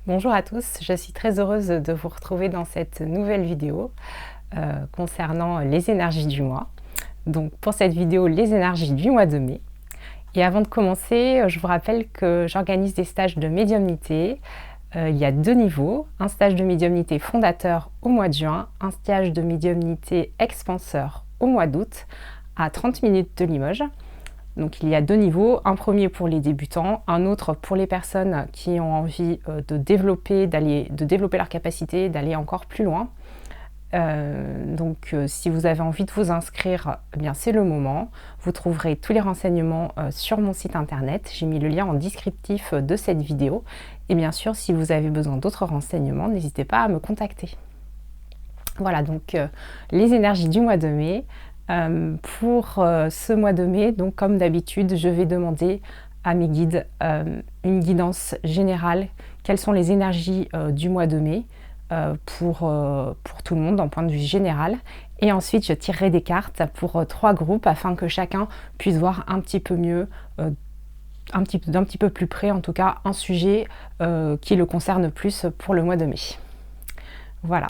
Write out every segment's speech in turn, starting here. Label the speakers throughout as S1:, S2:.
S1: Bonjour à tous, je suis très heureuse de vous retrouver dans cette nouvelle vidéo concernant les énergies du mois. Donc pour cette vidéo, les énergies du mois de mai. Et avant de commencer, je vous rappelle que j'organise des stages de médiumnité. Il y a 2 niveaux, un stage de médiumnité fondateur au mois de juin, un stage de médiumnité expanseur au mois d'août à 30 minutes de Limoges. Donc il y a 2 niveaux, un premier pour les débutants, un autre pour les personnes qui ont envie de développer leur capacité, d'aller encore plus loin. Si vous avez envie de vous inscrire, eh bien c'est le moment. Vous trouverez tous les renseignements sur mon site internet. J'ai mis le lien en descriptif de cette vidéo. Et bien sûr, si vous avez besoin d'autres renseignements, n'hésitez pas à me contacter. Voilà, donc les énergies du mois de mai. Pour ce mois de mai, donc comme d'habitude, je vais demander à mes guides une guidance générale. Quelles sont les énergies du mois de mai pour tout le monde d'un point de vue général. Et ensuite, je tirerai des cartes pour 3 groupes afin que chacun puisse voir un petit peu mieux, d'un petit peu plus près en tout cas, un sujet qui le concerne plus pour le mois de mai. Voilà.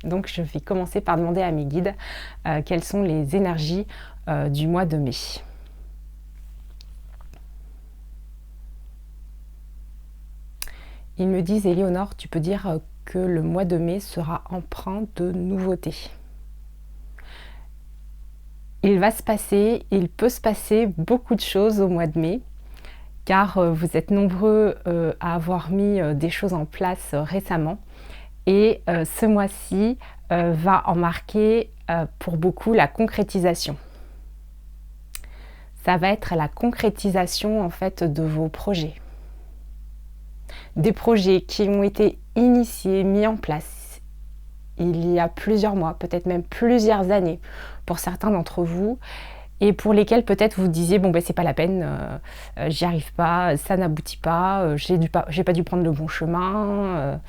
S1: Donc je vais commencer par demander à mes guides quelles sont les énergies du mois de mai. Ils me disent, Éléonore, tu peux dire que le mois de mai sera empreint de nouveautés. Il peut se passer beaucoup de choses au mois de mai, car vous êtes nombreux à avoir mis des choses en place récemment. Et ce mois-ci va en marquer pour beaucoup la concrétisation. Ça va être la concrétisation en fait de vos projets. Des projets qui ont été initiés, mis en place il y a plusieurs mois, peut-être même plusieurs années pour certains d'entre vous, et pour lesquels peut-être vous disiez bon ben c'est pas la peine, j'y arrive pas, ça n'aboutit pas, j'ai pas dû prendre le bon chemin,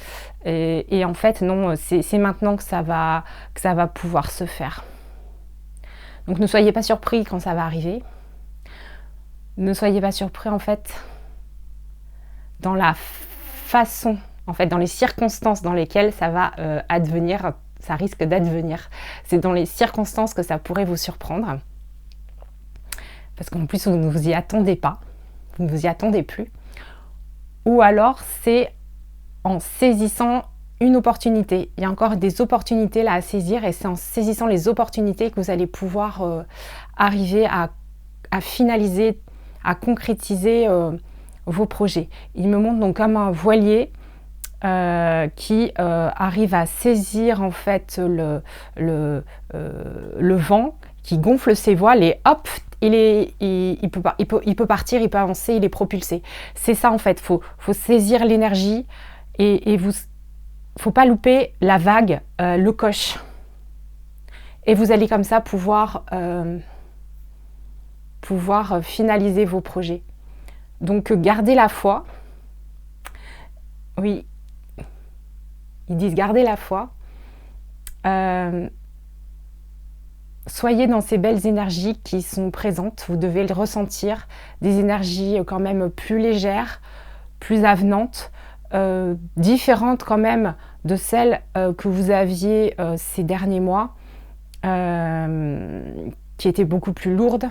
S1: et en fait non, c'est maintenant que ça va pouvoir se faire. Donc ne soyez pas surpris quand ça va arriver, ne soyez pas surpris en fait dans la façon, en fait dans les circonstances dans lesquelles ça va advenir, ça risque d'advenir. C'est dans les circonstances que ça pourrait vous surprendre. Parce qu'en plus vous ne vous y attendez pas, vous ne vous y attendez plus. Ou alors c'est en saisissant une opportunité. Il y a encore des opportunités là à saisir et c'est en saisissant les opportunités que vous allez pouvoir arriver à finaliser, à concrétiser vos projets. Il me montre donc comme un voilier qui arrive à saisir en fait le vent, qui gonfle ses voiles et hop, il peut partir, il peut avancer, il est propulsé. C'est ça en fait, faut saisir l'énergie et faut pas louper la vague, le coche. Et vous allez comme ça pouvoir finaliser vos projets. Donc gardez la foi. Oui, ils disent gardez la foi. Soyez dans ces belles énergies qui sont présentes, vous devez le ressentir, des énergies quand même plus légères, plus avenantes, différentes quand même de celles que vous aviez ces derniers mois, qui étaient beaucoup plus lourdes.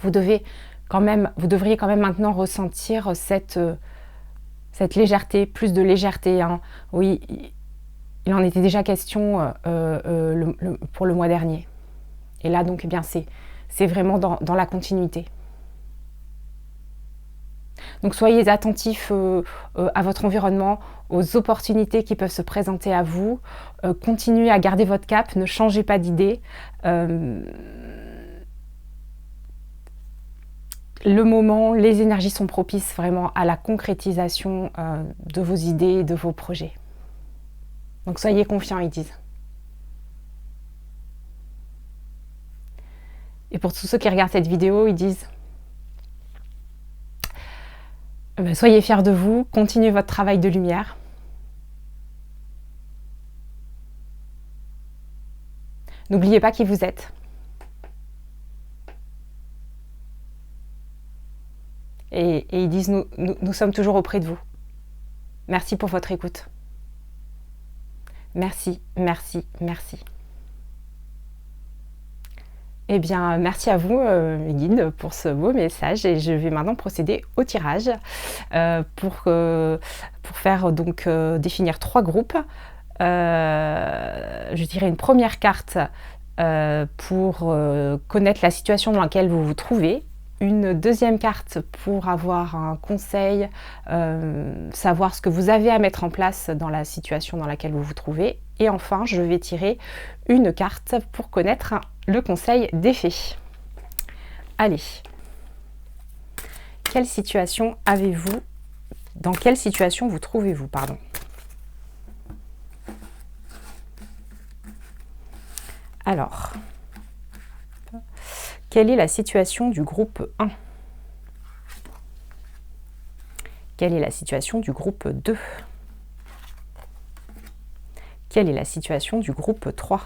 S1: Vous devriez quand même maintenant ressentir cette légèreté, plus de légèreté. Hein. Oui, il en était déjà question pour le mois dernier. Et là, donc, eh bien, c'est vraiment dans la continuité. Donc, soyez attentifs à votre environnement, aux opportunités qui peuvent se présenter à vous. Continuez à garder votre cap, ne changez pas d'idée. Le moment, les énergies sont propices vraiment à la concrétisation de vos idées et de vos projets. Donc soyez confiants, ils disent. Et pour tous ceux qui regardent cette vidéo, ils disent soyez fiers de vous, continuez votre travail de lumière. N'oubliez pas qui vous êtes. Et ils disent nous sommes toujours auprès de vous. Merci pour votre écoute. Merci, merci, merci. Eh bien, merci à vous, mes guides, pour ce beau message. Et je vais maintenant procéder au tirage pour faire donc définir 3 groupes. Je dirais une première carte pour connaître la situation dans laquelle vous vous trouvez. Une deuxième carte pour avoir un conseil, savoir ce que vous avez à mettre en place dans la situation dans laquelle vous vous trouvez. Et enfin, je vais tirer une carte pour connaître le conseil des fées. Allez, quelle situation avez-vous? Dans quelle situation vous trouvez-vous, pardon? Alors, quelle est la situation du groupe 1? Quelle est la situation du groupe 2? Quelle est la situation du groupe 3?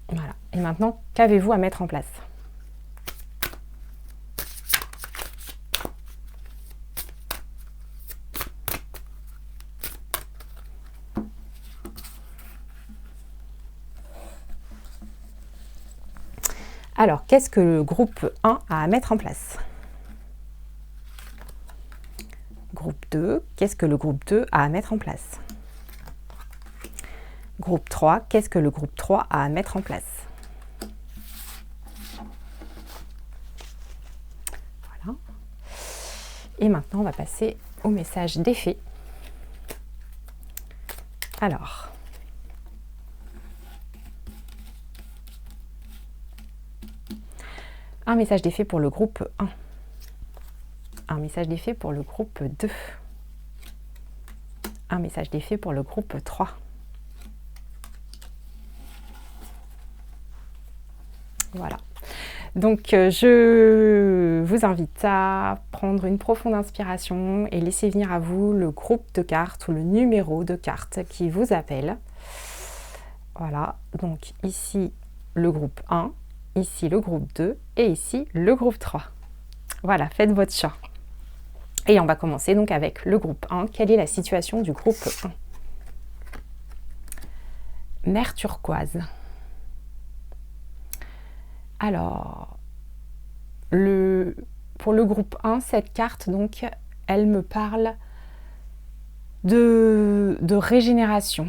S1: Voilà. Et maintenant, qu'avez-vous à mettre en place? Alors, qu'est-ce que le groupe 1 a à mettre en place? Groupe 2, qu'est-ce que le groupe 2 a à mettre en place? Groupe 3, qu'est-ce que le groupe 3 a à mettre en place? Voilà. Et maintenant, on va passer au message des fées. Alors, un message des fées pour le groupe 1. Un message des fées pour le groupe 2. Un message des fées pour le groupe 3. Voilà. Donc, je vous invite à prendre une profonde inspiration et laisser venir à vous le groupe de cartes ou le numéro de cartes qui vous appelle. Voilà. Donc, ici, le groupe 1, ici, le groupe 2 et ici, le groupe 3. Voilà, faites votre choix. Et on va commencer donc avec le groupe 1. Quelle est la situation du groupe 1? Mer turquoise. Alors, pour le groupe 1, cette carte, donc, elle me parle de régénération.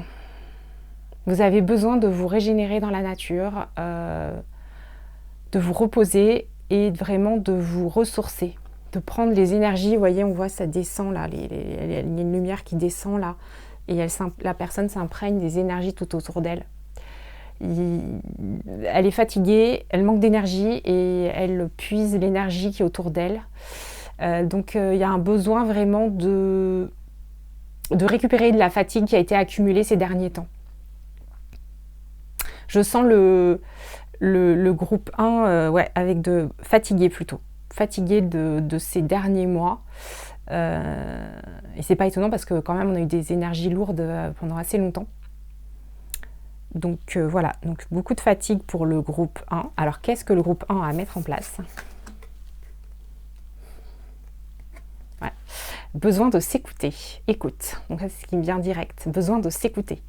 S1: Vous avez besoin de vous régénérer dans la nature, de vous reposer et vraiment de vous ressourcer, de prendre les énergies. Vous voyez, on voit ça descend là, il y a une lumière qui descend là, et la personne s'imprègne des énergies tout autour d'elle. Elle est fatiguée, elle manque d'énergie et elle puise l'énergie qui est autour d'elle. Donc il y a un besoin vraiment de récupérer de la fatigue qui a été accumulée ces derniers temps. Je sens le groupe 1 ouais, avec fatigué plutôt. Fatigué de ces derniers mois. Et c'est pas étonnant parce que quand même on a eu des énergies lourdes pendant assez longtemps. Donc voilà, donc beaucoup de fatigue pour le groupe 1. Alors qu'est-ce que le groupe 1 a à mettre en place? Ouais. Besoin de s'écouter. Écoute. Donc ça c'est ce qui me vient direct. Besoin de s'écouter.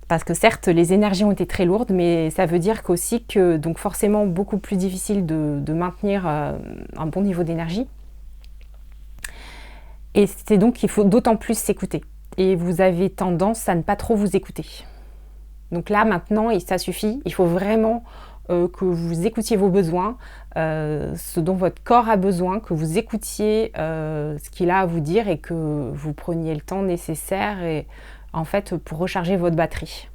S1: Parce que certes, les énergies ont été très lourdes, mais ça veut dire qu'aussi que, donc forcément, beaucoup plus difficile de maintenir un bon niveau d'énergie. Et c'est donc qu'il faut d'autant plus s'écouter. Et vous avez tendance à ne pas trop vous écouter. Donc là, maintenant, et ça suffit, il faut vraiment que vous écoutiez vos besoins, ce dont votre corps a besoin, que vous écoutiez ce qu'il a à vous dire et que vous preniez le temps nécessaire et, en fait, pour recharger votre batterie.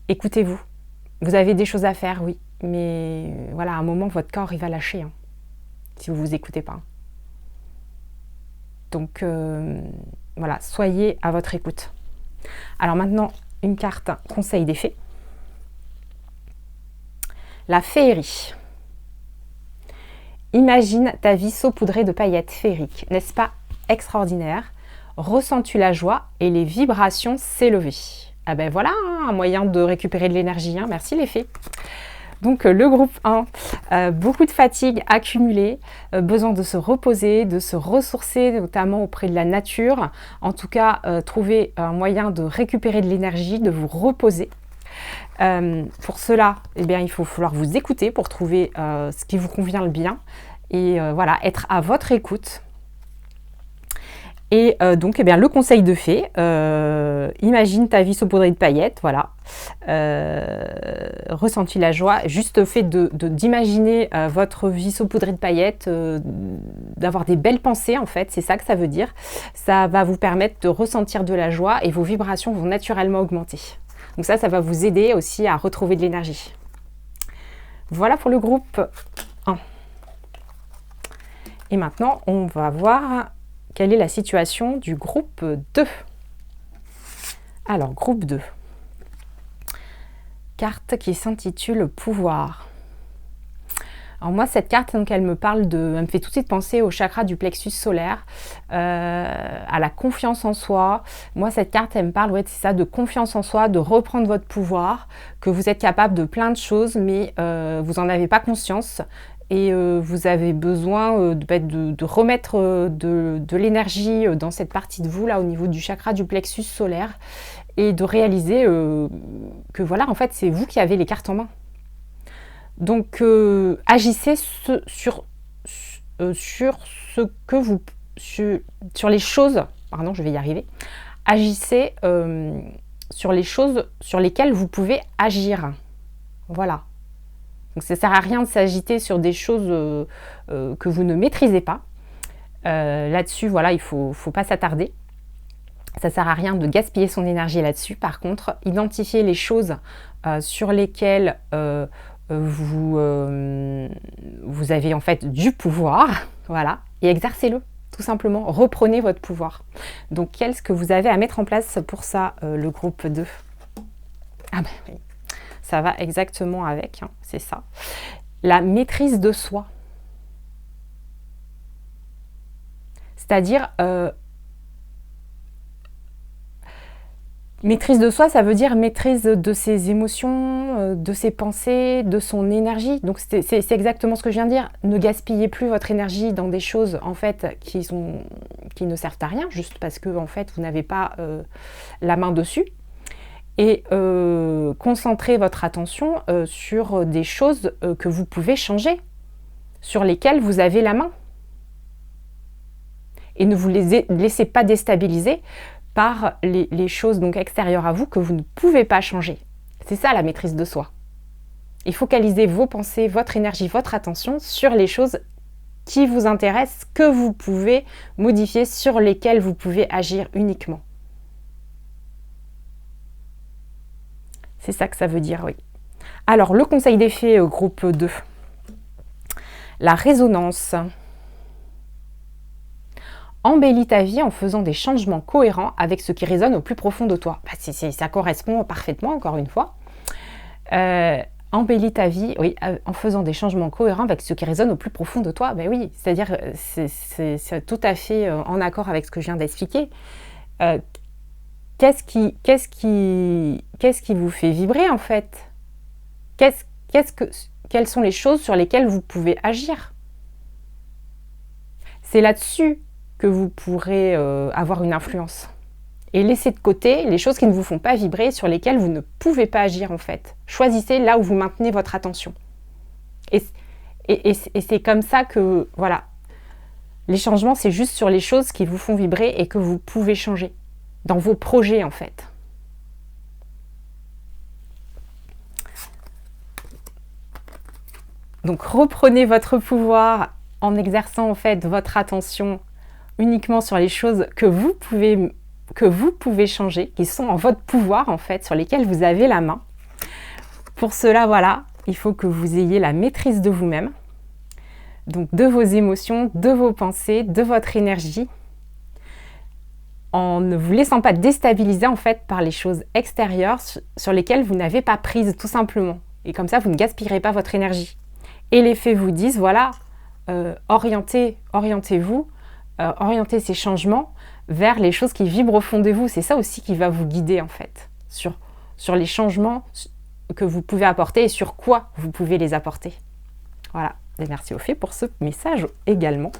S1: Écoutez-vous. Vous avez des choses à faire, oui, mais voilà, à un moment, votre corps, il va lâcher, hein, si vous ne vous écoutez pas. Donc, voilà, soyez à votre écoute. Alors maintenant, une carte conseil des fées. La féerie. Imagine ta vie saupoudrée de paillettes féeriques. N'est-ce pas extraordinaire? Ressens-tu la joie et les vibrations s'élever? Ah ben voilà, hein, un moyen de récupérer de l'énergie. Hein. Merci les fées. Donc le groupe 1, beaucoup de fatigue accumulée, besoin de se reposer, de se ressourcer, notamment auprès de la nature. En tout cas, trouver un moyen de récupérer de l'énergie, de vous reposer. Pour cela, eh bien, il faut falloir vous écouter pour trouver ce qui vous convient le bien. Et voilà, être à votre écoute. Et donc, eh bien, le conseil de fée, imagine ta vie saupoudrée de paillettes, voilà. Ressenti la joie, juste fait d'imaginer votre vie saupoudrée de paillettes, d'avoir des belles pensées en fait, c'est ça que ça veut dire. Ça va vous permettre de ressentir de la joie et vos vibrations vont naturellement augmenter. Donc ça va vous aider aussi à retrouver de l'énergie. Voilà pour le groupe 1. Et maintenant, on va voir quelle est la situation du groupe 2. Alors, groupe 2. Carte qui s'intitule Pouvoir. Alors moi, cette carte, donc, elle me fait tout de suite penser au chakra du plexus solaire, à la confiance en soi. Moi, cette carte, elle me parle, ouais, c'est ça, de confiance en soi, de reprendre votre pouvoir, que vous êtes capable de plein de choses, mais vous n'en avez pas conscience. Et vous avez besoin de remettre de l'énergie dans cette partie de vous, là, au niveau du chakra du plexus solaire, et de réaliser que, voilà, en fait, c'est vous qui avez les cartes en main. Donc, agissez sur ce que vous... sur les choses... Pardon, je vais y arriver. Agissez sur les choses sur lesquelles vous pouvez agir. Voilà. Donc ça ne sert à rien de s'agiter sur des choses que vous ne maîtrisez pas. Là-dessus, voilà, il ne faut pas s'attarder. Ça ne sert à rien de gaspiller son énergie là-dessus. Par contre, identifiez les choses sur lesquelles vous avez en fait du pouvoir, voilà, et exercez-le, tout simplement. Reprenez votre pouvoir. Donc, qu'est-ce que vous avez à mettre en place pour ça, le groupe 2 ? Ah ben oui. Ça va exactement avec, hein, c'est ça. La maîtrise de soi. C'est-à-dire, maîtrise de soi, ça veut dire maîtrise de ses émotions, de ses pensées, de son énergie. Donc c'est exactement ce que je viens de dire. Ne gaspillez plus votre énergie dans des choses en fait qui ne servent à rien, juste parce que en fait vous n'avez pas la main dessus. Et concentrez votre attention sur des choses que vous pouvez changer, sur lesquelles vous avez la main. Et ne vous laissez pas déstabiliser par les choses donc extérieures à vous que vous ne pouvez pas changer. C'est ça la maîtrise de soi. Et focalisez vos pensées, votre énergie, votre attention sur les choses qui vous intéressent, que vous pouvez modifier, sur lesquelles vous pouvez agir uniquement. C'est ça que ça veut dire, oui. Alors, le conseil des fées, groupe 2. La résonance. Embellis ta vie en faisant des changements cohérents avec ce qui résonne au plus profond de toi. Bah, ça correspond parfaitement, encore une fois. Embellis ta vie, oui, en faisant des changements cohérents avec ce qui résonne au plus profond de toi. Ben oui, c'est-à-dire, c'est tout à fait en accord avec ce que je viens d'expliquer. Qu'est-ce qui vous fait vibrer en fait ? Quelles sont les choses sur lesquelles vous pouvez agir ? C'est là-dessus que vous pourrez avoir une influence. Et laissez de côté les choses qui ne vous font pas vibrer, sur lesquelles vous ne pouvez pas agir en fait. Choisissez là où vous maintenez votre attention. Et c'est comme ça que, voilà, les changements, c'est juste sur les choses qui vous font vibrer et que vous pouvez changer. Dans vos projets en fait. Donc reprenez votre pouvoir en exerçant en fait votre attention uniquement sur les choses que vous pouvez changer, qui sont en votre pouvoir en fait, sur lesquelles vous avez la main. Pour cela, voilà, il faut que vous ayez la maîtrise de vous-même, donc de vos émotions, de vos pensées, de votre énergie, en ne vous laissant pas déstabiliser en fait par les choses extérieures sur lesquelles vous n'avez pas prise tout simplement. Et comme ça, vous ne gaspillerez pas votre énergie. Et les fées vous disent, voilà, orientez-vous, orientez ces changements vers les choses qui vibrent au fond de vous. C'est ça aussi qui va vous guider en fait. sur les changements que vous pouvez apporter et sur quoi vous pouvez les apporter. Voilà, et merci aux fées pour ce message également.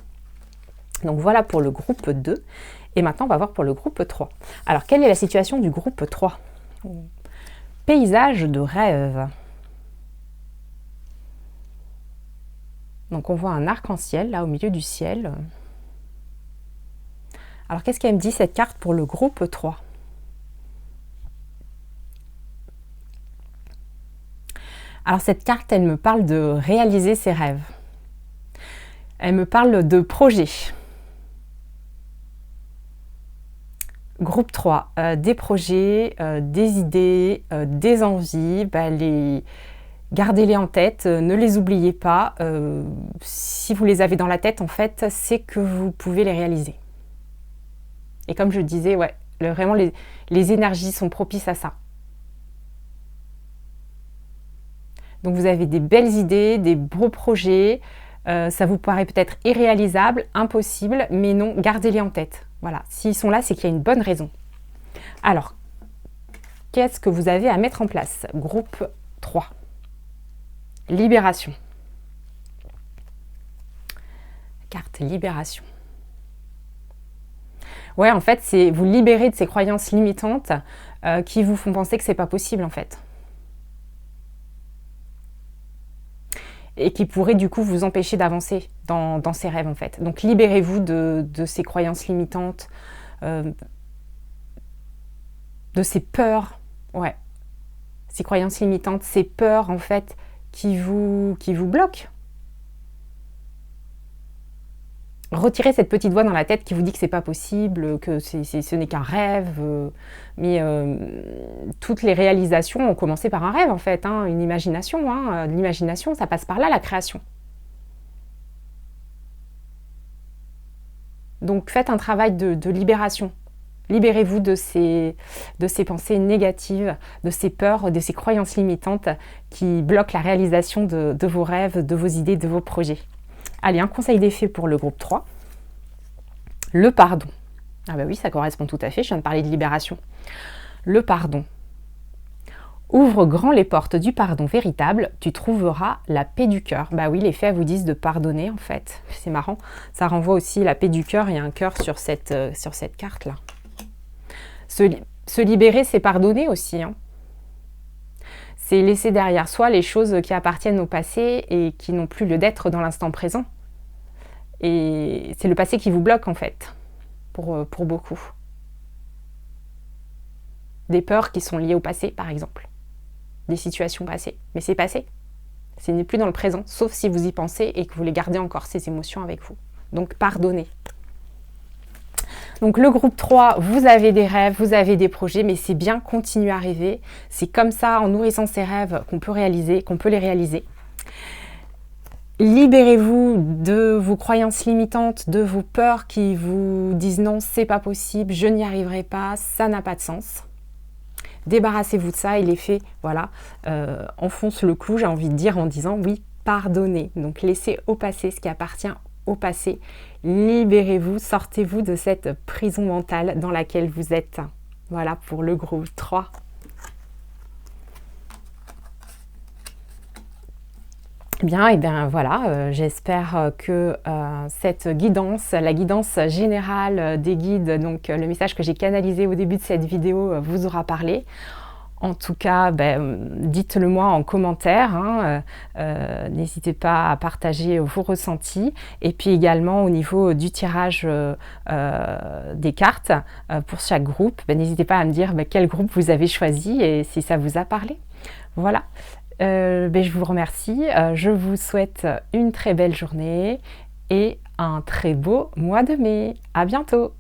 S1: Donc voilà pour le groupe 2. Et maintenant, on va voir pour le groupe 3. Alors, quelle est la situation du groupe 3 ? Paysage de rêve. Donc on voit un arc-en-ciel là au milieu du ciel. Alors qu'est-ce qu'elle me dit cette carte pour le groupe 3 ? Alors cette carte, elle me parle de réaliser ses rêves. Elle me parle de projets. Groupe 3, des projets, des idées, des envies, gardez-les en tête, ne les oubliez pas. Si vous les avez dans la tête, en fait, c'est que vous pouvez les réaliser. Et comme je disais, ouais, vraiment les énergies sont propices à ça. Donc vous avez des belles idées, des beaux projets, ça vous paraît peut-être irréalisable, impossible, mais non, gardez-les en tête. Voilà, s'ils sont là, c'est qu'il y a une bonne raison. Alors, qu'est-ce que vous avez à mettre en place ? Groupe 3. Libération. Carte libération. Ouais, en fait, c'est vous libérer de ces croyances limitantes qui vous font penser que c'est pas possible, en fait. Et qui pourraient du coup vous empêcher d'avancer dans ces rêves, en fait. Donc libérez-vous de ces croyances limitantes, de ces peurs, ouais. Ces croyances limitantes, ces peurs, en fait, qui vous bloquent. Retirez cette petite voix dans la tête qui vous dit que c'est pas possible, que ce n'est qu'un rêve. Mais toutes les réalisations ont commencé par un rêve, en fait, hein, une imagination. Hein. L'imagination, ça passe par là, la création. Donc faites un travail de libération. Libérez-vous de ces pensées négatives, de ces peurs, de ces croyances limitantes qui bloquent la réalisation de vos rêves, de vos idées, de vos projets. Allez, un conseil des fées pour le groupe 3. Le pardon. Ah bah oui, ça correspond tout à fait, je viens de parler de libération. Le pardon. Ouvre grand les portes du pardon véritable, tu trouveras la paix du cœur. Bah oui, les fées vous disent de pardonner, en fait. C'est marrant, ça renvoie aussi la paix du cœur, il y a un cœur sur cette carte-là. Se libérer, c'est pardonner aussi, hein. C'est laisser derrière soi les choses qui appartiennent au passé et qui n'ont plus lieu d'être dans l'instant présent. Et c'est le passé qui vous bloque, en fait, pour beaucoup. Des peurs qui sont liées au passé, par exemple. Des situations passées. Mais c'est passé. Ce n'est plus dans le présent, sauf si vous y pensez et que vous les gardez encore, ces émotions avec vous. Donc, pardonnez. Donc le groupe 3, vous avez des rêves, vous avez des projets, mais c'est bien, continuer à rêver. C'est comme ça, en nourrissant ces rêves, qu'on peut les réaliser. Libérez-vous de vos croyances limitantes, de vos peurs qui vous disent non, c'est pas possible, je n'y arriverai pas, ça n'a pas de sens. Débarrassez-vous de ça et les fées, voilà, enfoncent le clou, j'ai envie de dire, en disant oui, pardonnez. Donc laissez au passé ce qui appartient au passé. Libérez-vous, sortez-vous de cette prison mentale dans laquelle vous êtes. Voilà pour le groupe 3. Bien, et bien voilà, j'espère que cette guidance, la guidance générale des guides, donc le message que j'ai canalisé au début de cette vidéo vous aura parlé. En tout cas, dites-le moi en commentaire, hein, n'hésitez pas à partager vos ressentis. Et puis également au niveau du tirage des cartes pour chaque groupe, n'hésitez pas à me dire quel groupe vous avez choisi et si ça vous a parlé. Voilà, je vous remercie, je vous souhaite une très belle journée et un très beau mois de mai. À bientôt!